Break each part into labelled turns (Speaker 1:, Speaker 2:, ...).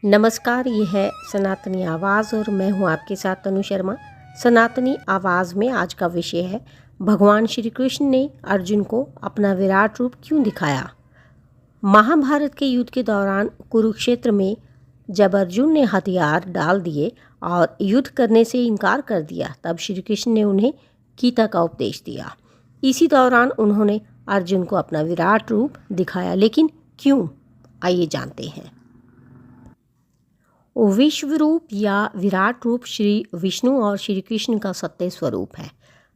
Speaker 1: नमस्कार, ये है सनातनी आवाज़ और मैं हूँ आपके साथ तनु शर्मा। सनातनी आवाज़ में आज का विषय है भगवान श्री कृष्ण ने अर्जुन को अपना विराट रूप क्यों दिखाया। महाभारत के युद्ध के दौरान कुरुक्षेत्र में जब अर्जुन ने हथियार डाल दिए और युद्ध करने से इनकार कर दिया, तब श्री कृष्ण ने उन्हें गीता का उपदेश दिया। इसी दौरान उन्होंने अर्जुन को अपना विराट रूप दिखाया, लेकिन क्यों, आइए जानते हैं। विश्व रूप या विराट रूप श्री विष्णु और श्री कृष्ण का सत्य स्वरूप है।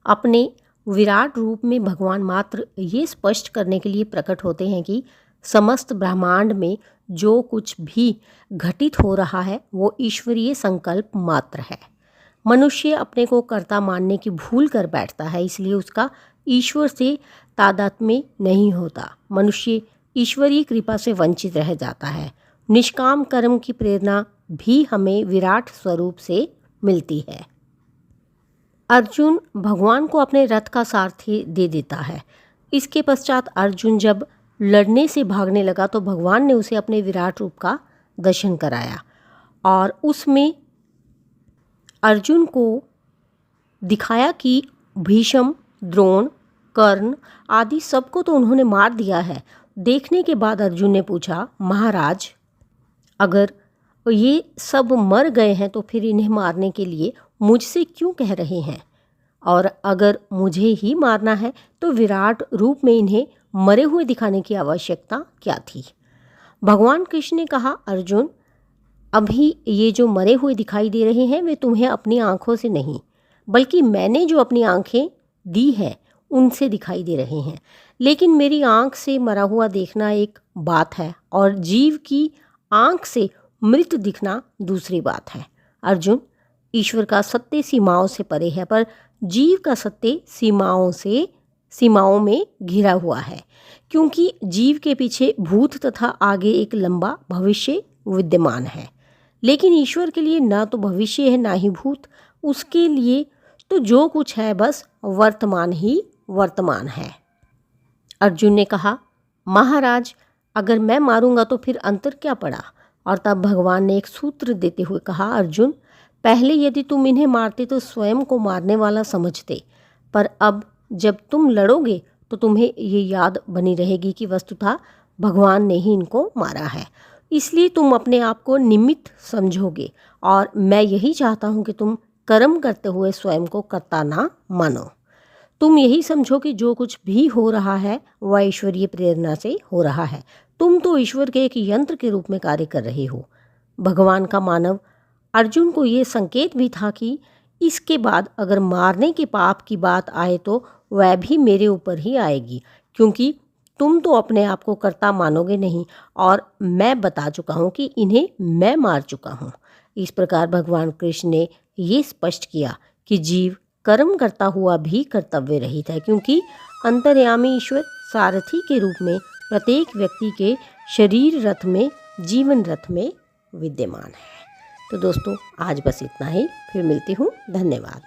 Speaker 1: अपने विराट रूप में भगवान मात्र ये स्पष्ट करने के लिए प्रकट होते हैं कि समस्त ब्रह्मांड में जो कुछ भी घटित हो रहा है वो ईश्वरीय संकल्प मात्र है। मनुष्य अपने को कर्ता मानने की भूल कर बैठता है, इसलिए उसका ईश्वर से तादात्म्य नहीं होता। मनुष्य ईश्वरीय कृपा से वंचित रह जाता है। निष्काम कर्म की प्रेरणा भी हमें विराट स्वरूप से मिलती है। अर्जुन भगवान को अपने रथ का सारथी दे देता है। इसके पश्चात अर्जुन जब लड़ने से भागने लगा तो भगवान ने उसे अपने विराट रूप का दर्शन कराया और उसमें अर्जुन को दिखाया कि भीष्म, द्रोण, कर्ण आदि सबको तो उन्होंने मार दिया है। देखने के बाद अर्जुन ने पूछा, महाराज, अगर ये सब मर गए हैं तो फिर इन्हें मारने के लिए मुझसे क्यों कह रहे हैं, और अगर मुझे ही मारना है तो विराट रूप में इन्हें मरे हुए दिखाने की आवश्यकता क्या थी। भगवान कृष्ण ने कहा, अर्जुन, अभी ये जो मरे हुए दिखाई दे रहे हैं वे तुम्हें अपनी आंखों से नहीं बल्कि मैंने जो अपनी आंखें दी हैं उनसे दिखाई दे रहे हैं। लेकिन मेरी आंख से मरा हुआ देखना एक बात है और जीव की आंख से मृत दिखना दूसरी बात है। अर्जुन, ईश्वर का सत्य सीमाओं से परे है, पर जीव का सत्य सीमाओं में घिरा हुआ है, क्योंकि जीव के पीछे भूत तथा आगे एक लंबा भविष्य विद्यमान है। लेकिन ईश्वर के लिए ना तो भविष्य है ना ही भूत। उसके लिए तो जो कुछ है बस वर्तमान ही वर्तमान है। अर्जुन ने कहा, महाराज, अगर मैं मारूंगा तो फिर अंतर क्या पड़ा। और तब भगवान ने एक सूत्र देते हुए कहा, अर्जुन, पहले यदि तुम इन्हें मारते तो स्वयं को मारने वाला समझते, पर अब जब तुम लड़ोगे तो तुम्हें ये याद बनी रहेगी कि वस्तुतः भगवान ने ही इनको मारा है। इसलिए तुम अपने आप को निमित्त समझोगे और मैं यही चाहता हूँ कि तुम कर्म करते हुए स्वयं को कर्ता ना मानो। तुम यही समझो कि जो कुछ भी हो रहा है वह ईश्वरीय प्रेरणा से हो रहा है। तुम तो ईश्वर के एक यंत्र के रूप में कार्य कर रहे हो। भगवान का मानव अर्जुन को ये संकेत भी था कि इसके बाद अगर मारने के पाप की बात आए तो वह भी मेरे ऊपर ही आएगी, क्योंकि तुम तो अपने आप को कर्ता मानोगे नहीं और मैं बता चुका हूँ कि इन्हें मैं मार चुका हूँ। इस प्रकार भगवान कृष्ण ने ये स्पष्ट किया कि जीव कर्म करता हुआ भी कर्तव्य रहित है, क्योंकि अंतर्यामी ईश्वर सारथी के रूप में प्रत्येक व्यक्ति के शरीर रथ में, जीवन रथ में विद्यमान है। तो दोस्तों, आज बस इतना ही। फिर मिलती हूँ। धन्यवाद।